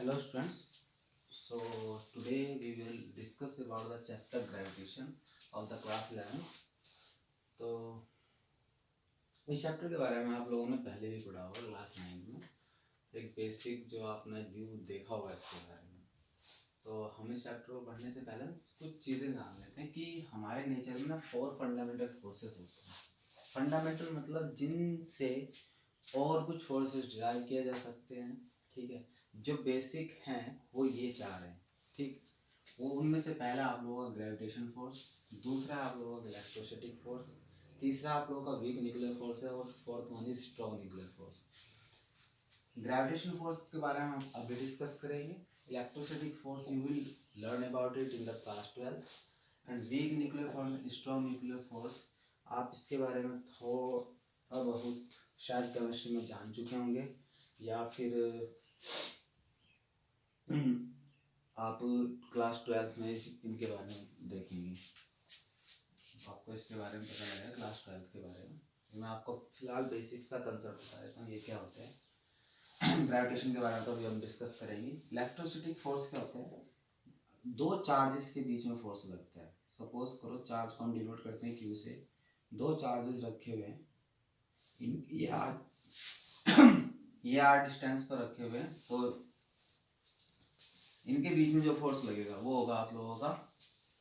Hello students. So today we will discuss about the chapter gravitation of the class 11. तो इस chapter के बारे में आप लोगों ने पहले भी पढ़ा होगा क्लास 9 में, एक बेसिक जो आपने व्यू देखा होगा इसके बारे में। तो हम इस चैप्टर को पढ़ने से पहले कुछ चीज़ें जान लेते हैं कि हमारे नेचर में ना 4 फंडामेंटल फोर्सेस होते हैं। फंडामेंटल मतलब जिनसे और कुछ फोर्सेस डिराइव किया जा सकते हैं, ठीक है। जो बेसिक हैं वो ये 4 हैं, ठीक। वो उनमें से पहला आप लोगों का ग्रेविटेशन फोर्स, दूसरा आप लोगों का इलेक्ट्रोस्टैटिक फोर्स, तीसरा आप लोगों का वीक न्यूक्लियर फोर्स है और fourth one is strong nuclear force. Gravitation force के बारे में हम अभी डिस्कस करेंगे। Electrostatic force you will learn about it in the class 12 and weak nuclear force, strong nuclear force आप इसके बारे में थोड़ा बहुत शायद केमिस्ट्री में जान चुके होंगे या फिर आप क्लास 12 में इनके बारे में देखेंगे। आपको इसके बारे में पता लगेगा क्लास 12 के बारे में। मैं आपको फिलहाल बेसिक सा कंसेप्ट बता देता हूँ ये क्या होता है। ग्रेविटेशन के बारे में तो अभी हम डिस्कस करेंगे। इलेक्ट्रोस्टैटिक फोर्स क्या होता है? दो चार्जेस के बीच में फोर्स लगता है। सपोज करो चार्ज को हम डिनोट करते हैं क्यू से। दो चार्जेस रखे हुए हैं, ये आर डिस्टेंस पर रखे हुए हैं, तो इनके बीच में जो फोर्स लगेगा वो होगा आप लोगों का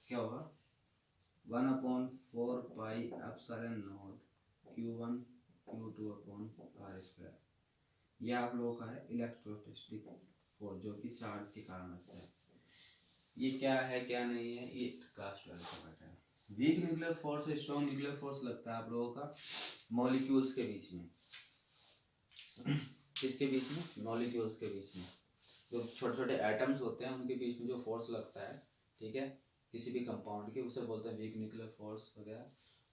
क्या होगा 1/4 pi epsilon not Q1 Q2/r²। ये आप लोगों का है इलेक्ट्रोस्टैटिक फोर्स जो कि चार्ज के कारण लगता है। ये क्या है क्या नहीं है ये क्लास 12 का बैठा है। वीक न्यूक्लियर फोर्स और स्ट्रॉन्ग न्यूक्लियर फोर्स लगता है आप लोगों का मॉलिक्यूल्स के बीच में। किसके बीच में? मॉलिक्यूल्स के बीच में। जो छोटे छोटे एटम्स होते हैं उनके बीच में जो फोर्स लगता है, ठीक है, किसी भी कंपाउंड के, उसे बोलते हैं वीक न्यूक्लियर फोर्स वगैरह।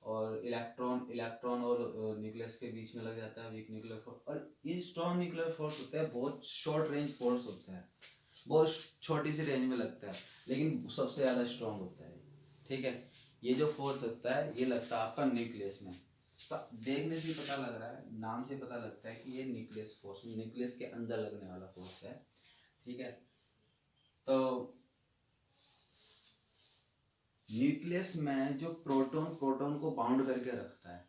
और इलेक्ट्रॉन और न्यूक्लियस के बीच में लग जाता है वीक न्यूक्लियर फोर्स। और ये स्ट्रॉन्ग न्यूक्लियर फोर्स होता है बहुत शॉर्ट रेंज फोर्स होता है, बहुत छोटी सी रेंज में लगता है लेकिन सबसे ज़्यादा स्ट्रॉन्ग होता है, ठीक है। ये जो फोर्स होता है ये लगता है आपका न्यूक्लियस में। देखने से पता लग रहा है, नाम से पता लगता है कि ये न्यूक्लियस फोर्स, न्यूक्लियस के अंदर लगने वाला फोर्स है, ठीक है। तो न्यूक्लियस में जो प्रोटॉन को बाउंड करके रखता है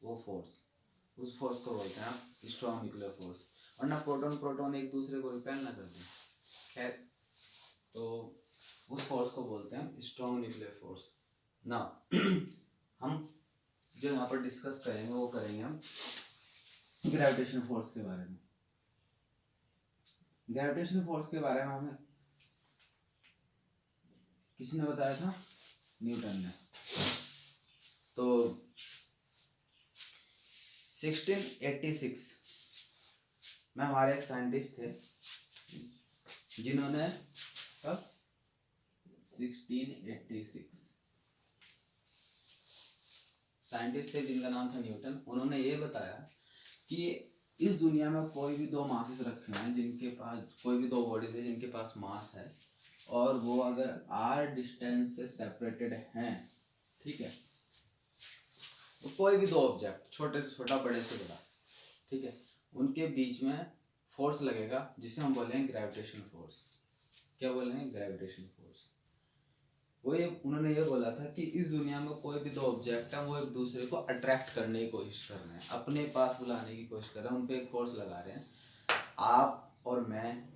वो फोर्स, उस फोर्स को बोलते हैं आप स्ट्रॉन्ग न्यूक्लियर फोर्स। और ना प्रोटॉन एक दूसरे को रिपेल ना कर दें, खैर, तो उस फोर्स को बोलते हैं स्ट्रॉन्ग न्यूक्लियर फोर्स ना। हम जो यहाँ पर डिस्कस करेंगे वो करेंगे हम ग्रेविटेशन फोर्स के बारे में। ग्रेविटेशन फोर्स के बारे में हमें किसने बताया था? न्यूटन ने। तो 1686 में हमारे एक साइंटिस्ट थे जिन्होंने 1686 साइंटिस्ट थे जिनका नाम था न्यूटन। उन्होंने ये बताया कि इस दुनिया में कोई भी दो मासेस रखे हैं जिनके पास, कोई भी दो बॉडीज है जिनके पास मास है और वो अगर r डिस्टेंस से सेपरेटेड हैं, ठीक है, तो कोई भी दो ऑब्जेक्ट, छोटे से छोटा बड़े से बड़ा, ठीक है, उनके बीच में फोर्स लगेगा जिसे हम बोलेंगे ग्रेविटेशन फोर्स। क्या बोलेंगे? Gravitation force. उन्होंने ये बोला था कि इस दुनिया में कोई भी दो ऑब्जेक्ट है वो एक दूसरे को अट्रैक्ट करने की कोशिश कर रहे हैं, अपने पास बुलाने की कोशिश कर रहे हैं, उन पे एक फोर्स लगा रहे हैं। आप और मैं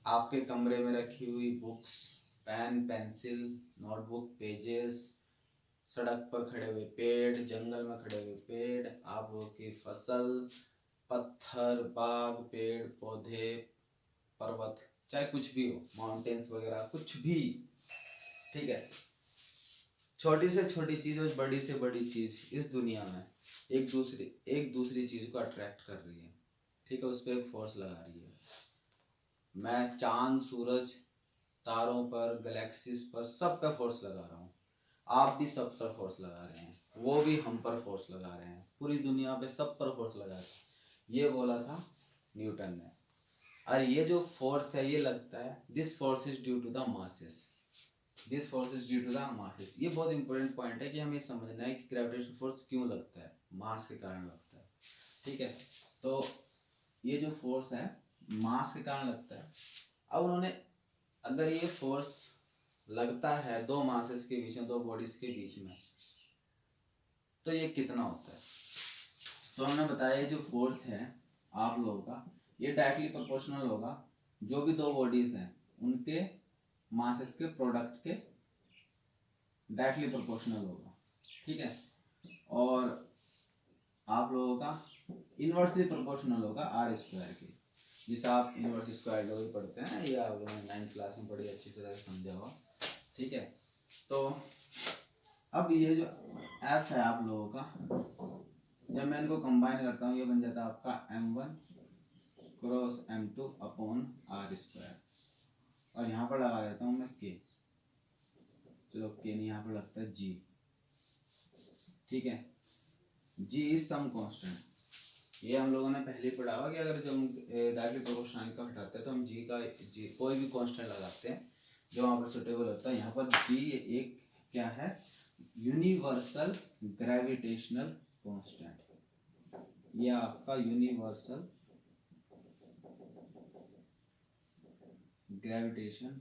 आपके कमरे में रखी हुई books, pen, pencil, notebook, pages, सड़क पर खड़े हुए पेड़, जंगल में खड़े हुए पेड़, आबों की फसल, पत्थर, बाग, पेड़ पौधे, पर्वत, चाहे कुछ भी हो, माउंटेन्स वगैरह, कुछ भी, ठीक है, छोटी से छोटी चीज और बड़ी से बड़ी चीज इस दुनिया में एक दूसरी चीज को अट्रैक्ट कर रही है, ठीक है, उस पर एक फोर्स लगा रही है। मैं चांद, सूरज, तारों पर, गैलेक्सीज पर, सब पे फोर्स लगा रहा हूँ। आप भी सब पर फोर्स लगा रहे हैं, वो भी हम पर फोर्स लगा रहे हैं, पूरी दुनिया पे सब पर फोर्स लगा रहे हैं। ये बोला था न्यूटन ने। और ये जो फोर्स है ये लगता है, this force is due to the masses, this force is due to the masses. ये बहुत इंपॉर्टेंट पॉइंट है कि हमें समझना है कि ग्रेविटेशन फोर्स क्यों लगता है, मास के कारण लगता है, ठीक है। तो ये जो फोर्स है मास के कारण लगता है। अब उन्होंने अगर ये फोर्स लगता है दो मासेस के बीच में, दो बॉडीज के बीच में, तो ये कितना होता है। तो हमने बताया जो फोर्स है आप लोगों का ये डायरेक्टली प्रोपोर्शनल होगा जो भी दो बॉडीज हैं उनके मासेस के प्रोडक्ट के डायरेक्टली प्रोपोर्शनल होगा, ठीक है। और आप लोगों का इनवर्सली प्रोपोर्शनल होगा आर स्क्वायर के, जिसे आप इनवर्स स्क्वायर लॉ भी पढ़ते हैं, ये आप लोगों ने 9th क्लास में बड़ी अच्छी तरह से समझा हुआ, ठीक है। तो अब ये जो एफ है आप लोगों का, जब मैं इनको कंबाइन करता हूँ ये बन जाता है आपका m1 cross m2 upon R square, और यहाँ पर लगा देता हूँ मैं k, चलो k नहीं यहाँ पर लगता है g, ठीक है। g इज सम कांस्टेंट, ये हम लोगों ने पहले ही पढ़ा हुआ कि अगर जब हम डायरेक्टली प्रोपोर्शनल का हटाते हैं तो हम जी कोई भी कांस्टेंट लगाते हैं जो वहाँ पर सुटेबल होता है। यहाँ पर g एक क्या है, यूनिवर्सल ग्रेविटेशनल कांस्टेंट, ये आपका universal gravitation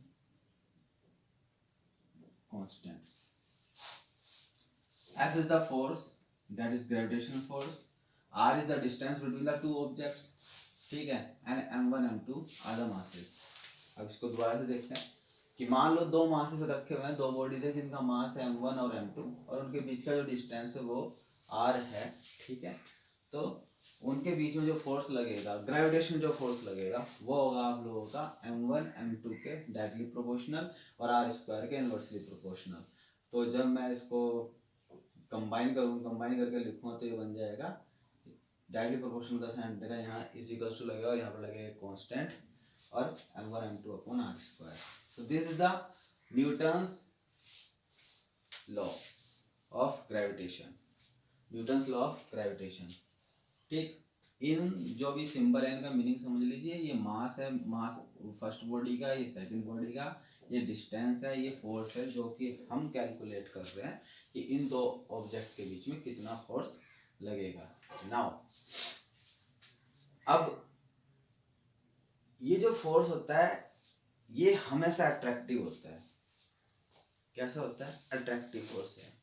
constant. F is the force, that is gravitational force, R is the distance between the two objects, ठीक है, and m1 m2 are the masses। अब इसको दोबारा से देखते हैं कि मान लो दो मासेस रखे हुए हैं, दो बॉडीज है जिनका मास है m1 और m2 और उनके बीच का जो डिस्टेंस है वो r है, ठीक है। तो उनके बीच में जो फोर्स लगेगा, ग्रेविटेशन जो फोर्स लगेगा वो होगा आप लोगों का m1 m2 के डायरेक्टली प्रोपोर्शनल और आर स्क्वायर के इनवर्सली प्रोपोर्शनल। तो जब मैं इसको कंबाइन करूँगा, कंबाइन करके लिखूँगा तो ये बन जाएगा डायरेक्टली प्रोपोर्शनल का साइन देगा, यहाँ इज इक्वल्स टू लगेगा और यहाँ पर लगेगा कांस्टेंट और m1 m2 upon R square. So this is the Newton's law of gravitation, Newton's law of gravitation, ठीक। इन जो भी सिंबल है इनका मीनिंग समझ लीजिए, ये मास है, मास फर्स्ट बॉडी का, ये सेकंड बॉडी का, ये डिस्टेंस है, ये फोर्स है जो कि हम कैलकुलेट कर रहे हैं कि इन दो ऑब्जेक्ट के बीच में कितना फोर्स लगेगा। नाउ अब ये जो फोर्स होता है ये हमेशा अट्रैक्टिव होता है। कैसा होता है? अट्रैक्टिव फोर्स है।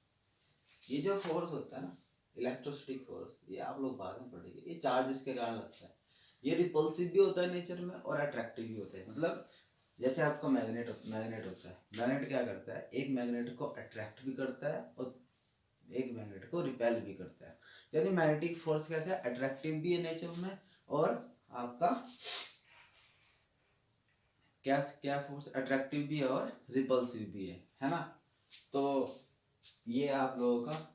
ये जो फोर्स होता है ना, इलेक्ट्रोस्टैटिक फोर्स, ये आप लोग बाद में पढ़ेंगे। ये चार्जेस के कारण लगता है। ये रिपल्सिव भी होता है नेचर में और अट्रैक्टिव भी होता है। मतलब जैसे आपका मैग्नेट होता है, मैग्नेट क्या करता है, एक मैग्नेट को अट्रैक्ट भी करता है और एक मैग्नेट को रिपेल भी करता है। यानी मैग्नेटिक फोर्स कैसा है, अट्रैक्टिव भी है नेचर में और आपका क्या फोर्स, अट्रैक्टिव भी है और रिपल्सिव भी है ना। तो ये आप लोगों का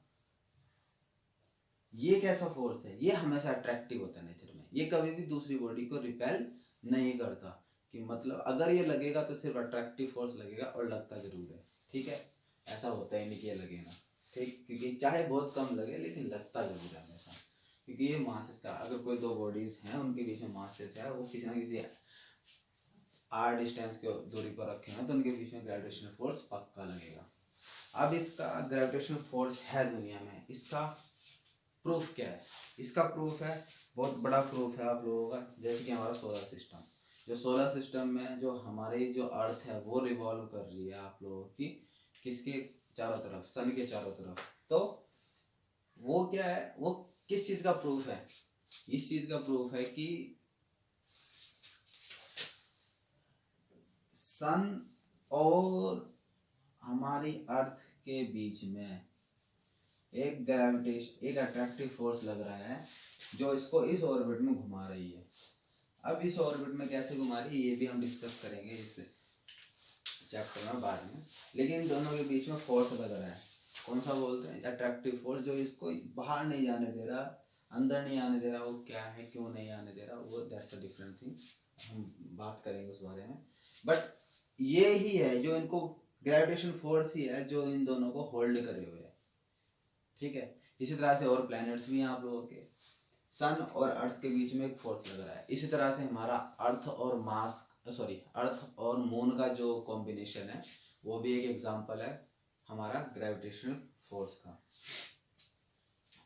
ये कैसा फोर्स है, ये हमेशा अट्रैक्टिव होता है नेचर में। ये कभी भी दूसरी बॉडी को रिपेल नहीं करता, कि मतलब अगर ये लगेगा तो सिर्फ अट्रैक्टिव फोर्स लगेगा और लगता जरूर है, ठीक है। ऐसा होता ही नहीं कि ये लगेगा, ठीक, क्योंकि चाहे बहुत कम लगे लेकिन लगता जरूर है हमेशा, क्योंकि ये मासेस का, अगर कोई दो बॉडीज हैं उनके बीच में मासेस है, वो किसी ना किसी आर डिस्टेंस के दूरी पर रखे हैं तो उनके बीच में ग्रेविटेशनल फोर्स पक्का लगेगा। अब इसका ग्रेविटेशनल फोर्स है दुनिया में, इसका प्रूफ क्या है? इसका प्रूफ है, बहुत बड़ा प्रूफ है आप लोगों का। जैसे कि हमारा सोलर सिस्टम, जो सोलर सिस्टम में जो हमारी जो अर्थ है वो रिवॉल्व कर रही है आप लोगों की किसके चारों तरफ, सन के चारों तरफ। तो वो क्या है, वो किस चीज का प्रूफ है? इस चीज का प्रूफ है कि सन और हमारी अर्थ के बीच में एक ग्रेविटेशन, एक अट्रैक्टिव फोर्स लग रहा है जो इसको इस ऑर्बिट में घुमा रही है। अब इस ऑर्बिट में कैसे घुमा रही है ये भी हम डिस्कस करेंगे इस चैप्टर में बाद में। लेकिन इन दोनों के बीच में फोर्स लग रहा है, कौन सा बोलते हैं? अट्रैक्टिव फोर्स, जो इसको बाहर नहीं जाने दे रहा, अंदर नहीं आने दे रहा। वो क्या है, क्यों नहीं आने दे रहा, वो दैट्स अ डिफरेंट थिंग, हम बात करेंगे उस बारे में। बट ये ही है जो इनको, ग्रेविटेशन फोर्स ही है जो इन दोनों को होल्ड करे हुए है, ठीक है। इसी तरह से और प्लैनेट्स भी हैं आप लोगों के, सन और अर्थ के बीच में एक फोर्स लग रहा है। इसी तरह से हमारा अर्थ और मास, अर्थ और मून का जो कॉम्बिनेशन है वो भी एक एग्जांपल है हमारा ग्रेविटेशनल फोर्स का।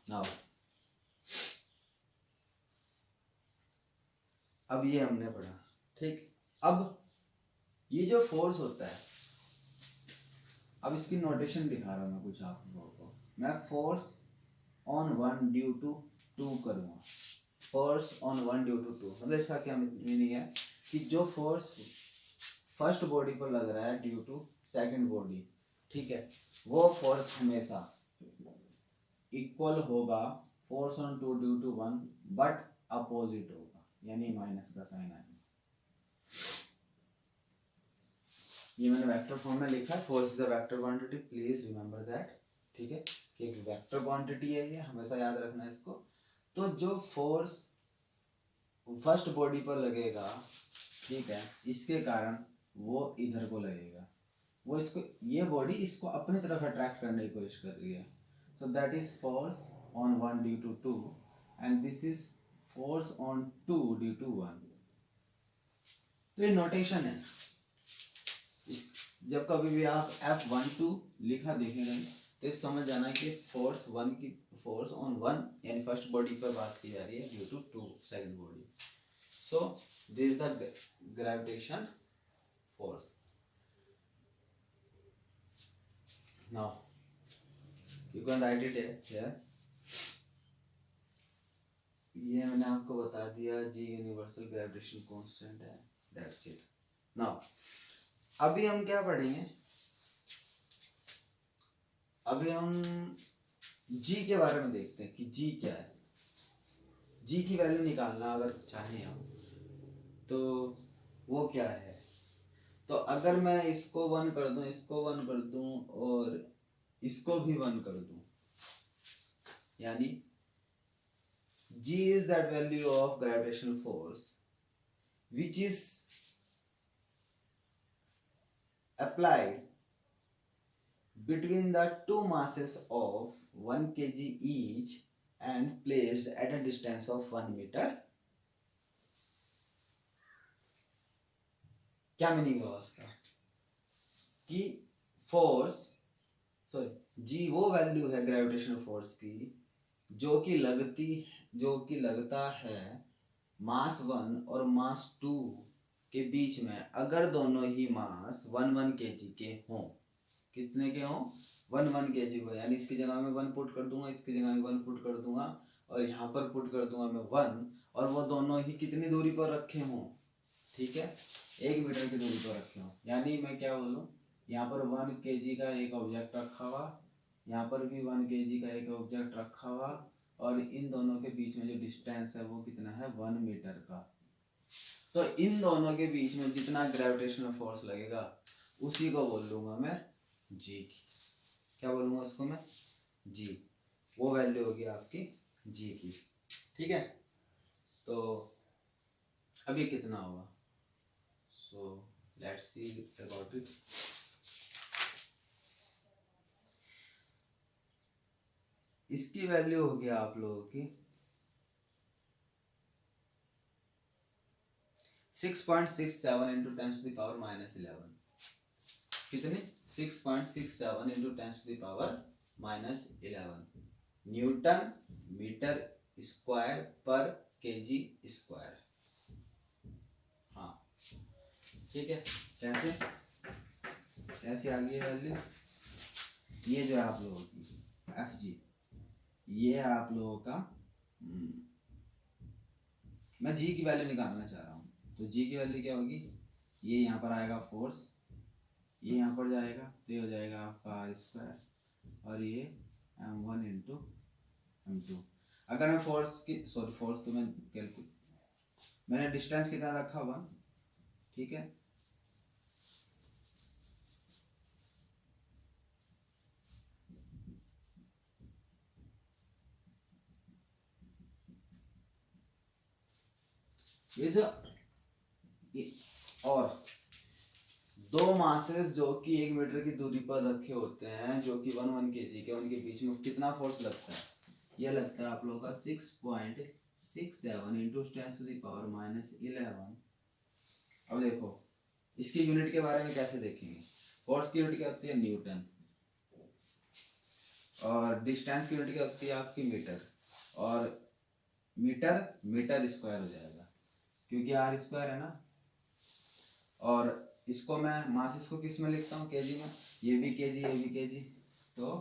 नाउ अब ये हमने पढ़ा, ठीक। अब ये जो फोर्स होता है, अब इसकी नोटेशन दिखा रहा हूँ मैं कुछ आप लोगों को। मैं force on one due to two करूँगा। Force on one due to two मतलब इसका क्या मीनिंग है कि जो फोर्स फर्स्ट बॉडी पर लग रहा है ड्यू टू सेकंड बॉडी, ठीक है, वो फोर्स हमेशा इक्वल होगा force on two due to one, but opposite होगा, यानी माइनस का साइन आएगा। ये मैंने वेक्टर फॉर्म में लिखा है, force is a vector quantity, please remember that, ठीक है, कि एक वेक्टर क्वांटिटी है ये, हमेशा याद रखना है इसको। तो जो फोर्स फर्स्ट बॉडी पर लगेगा, ठीक है, इसके कारण वो इधर को लगेगा, वो इसको, ये बॉडी इसको अपनी तरफ अट्रैक्ट करने की कोशिश कर रही है। So that is force on one due to two and this is force on two due to one. तो ये नोटेशन है। जब कभी भी आप F12 लिखा देखेंगे तो समझ जाना कि फोर्स वन की, फोर्स ऑन वन यानी फर्स्ट बॉडी पर बात की जा रही है due to two second body. So this is the gravitation force. Now you can write it here. ये मैंने आपको बता दिया, जी यूनिवर्सल ग्रेविटेशन कांस्टेंट है, दैट्स इट। नाउ अभी हम क्या पढ़ेंगे, अभी हम जी के बारे में देखते हैं कि जी क्या है। जी की वैल्यू निकालना अगर चाहें हम तो वो क्या है। तो अगर मैं इसको वन कर दूं, इसको वन कर दूं और इसको भी वन कर दूं, यानी G is that value of gravitational force which is applied between the two masses of 1 kg each and placed at a distance of 1 meter। क्या मीनिंग है उसका कि फोर्स, सॉरी, जी वो वैल्यू है ग्रेविटेशनल फोर्स की जो कि लगता है मास 1 और मास 2 के बीच में, अगर दोनों ही मास 1 kg के हों। कितने के हों? 1 kg को, यानी इसकी जगह में 1 पुट कर दूंगा, इसकी जगह में 1 पुट कर दूंगा और यहाँ पर पुट कर दूंगा मैं 1, और वो दोनों ही कितनी दूरी पर रखे हों, ठीक है, 1 मीटर की दूरी पर रखे हों। यानी मैं क्या बोलूँ, यहाँ पर 1 kg का एक ऑब्जेक्ट रखा हुआ, यहाँ पर भी 1 kg का एक ऑब्जेक्ट रखा हुआ, और इन दोनों के बीच में जो डिस्टेंस है वो कितना है, 1 मीटर का। तो इन दोनों के बीच में जितना ग्रेविटेशनल फोर्स लगेगा उसी को बोल लूंगा मैं जी। क्या बोलूंगा उसको मैं? जी। वो वैल्यू होगी आपकी जी की, ठीक है। तो अभी कितना होगा, so let's see about it. इसकी वैल्यू होगी आप लोगों की 6.67 इंटू 10⁻11। कितनी? 6.67 इंटू 10⁻11 न्यूटन मीटर स्क्वायर पर केजी स्क्वायर। हाँ ठीक है। कैसे आ गई वैल्यू? ये जो है आप लोगों की एफ जी, ये है आप लोगों का, मैं जी की वैल्यू निकालना चाह रहा हूँ। तो जी की वैल्यू क्या होगी, ये यहाँ पर आएगा फोर्स, ये यहाँ पर जाएगा तो ये हो जाएगा आपका आर स्क्वायर, और ये m1 इंटू m2। अगर मैं फोर्स की, सॉरी फोर्स तो मैंने डिस्टेंस कितना रखा 1, ठीक है। ये जो और दो मासेस जो कि 1 मीटर की दूरी पर रखे होते हैं, जो कि 1 kg के, उनके बीच में कितना फोर्स लगता है? यह लगता है आप लोगों का 6.67 इंटू 10⁻11। अब देखो इसकी यूनिट के बारे में कैसे देखेंगे। फोर्स की यूनिट क्या होती है? न्यूटन, और डिस्टेंस की यूनिट क्या होती है आपकी? मीटर, और मीटर मीटर स्क्वायर हो जाएगा। क्योंकि आर स्क्वायर है ना। और इसको मैं मास इसको किस में लिखता हूँ, केजी में, ये भी केजी ये भी केजी, तो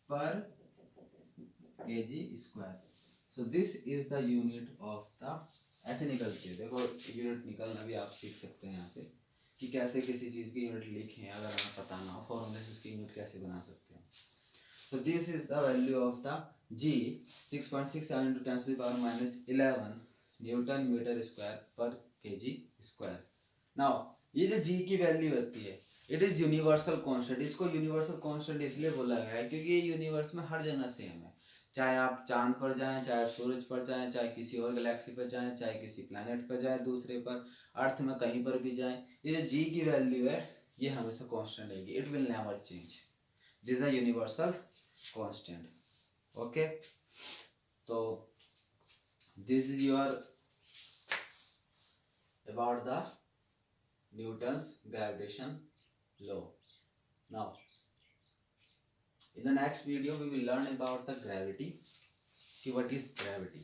पर KG square. So this is the unit of the, ऐसे निकलती है, देखो यूनिट निकलना भी आप सीख सकते हैं यहाँ से कि कैसे किसी चीज़ की यूनिट लिखें, अगर हमें पता ना हो फॉर्मूले से उसकी यूनिट कैसे बना सकते हैं। So this is the value of the G 6.67 into 10 to the power minus 11 Newton meter square per kg square. Now ये जो G की वैल्यू होती है, इट इज यूनिवर्सल कांस्टेंट। इसको यूनिवर्सल कांस्टेंट इसलिए बोला गया है क्योंकि ये यूनिवर्स में हर जगह सेम है। चाहे आप चांद पर जाएं, चाहे आप सूरज पर जाएं, चाहे किसी और गैलेक्सी पर जाएं, चाहे किसी प्लैनेट पर जाएं, दूसरे पर, अर्थ में कहीं पर भी जाएं, ये जो G की वैल्यू है ये हमेशा कांस्टेंट रहेगी, it will never change. This is a universal constant. Okay, तो this is your about the Newton's gravitation law. Now in the next video we will learn about the gravity, कि what is gravity,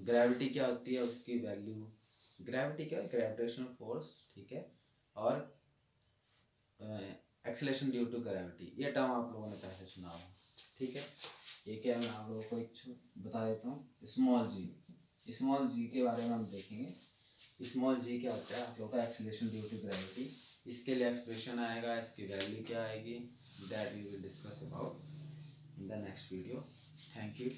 gravity क्या होती है, उसकी value, gravity क्या है, gravitational force, ठीक है, और एक्सेलरेशन ड्यू टू ग्रेविटी, ये टर्म आप लोगों ने पहले सुना होगा, ठीक है। ये क्या मैं आप लोगों को एक बता देता हूँ, स्मॉल जी, स्मॉल जी के बारे में हम देखेंगे। स्मॉल जी क्या होता है आप लोगों का, एक्सेलरेशन ड्यू टू ग्रेविटी, इसके लिए एक्सप्रेशन आएगा, इसकी वैल्यू क्या आएगी, that we will discuss about in the next video. Thank you.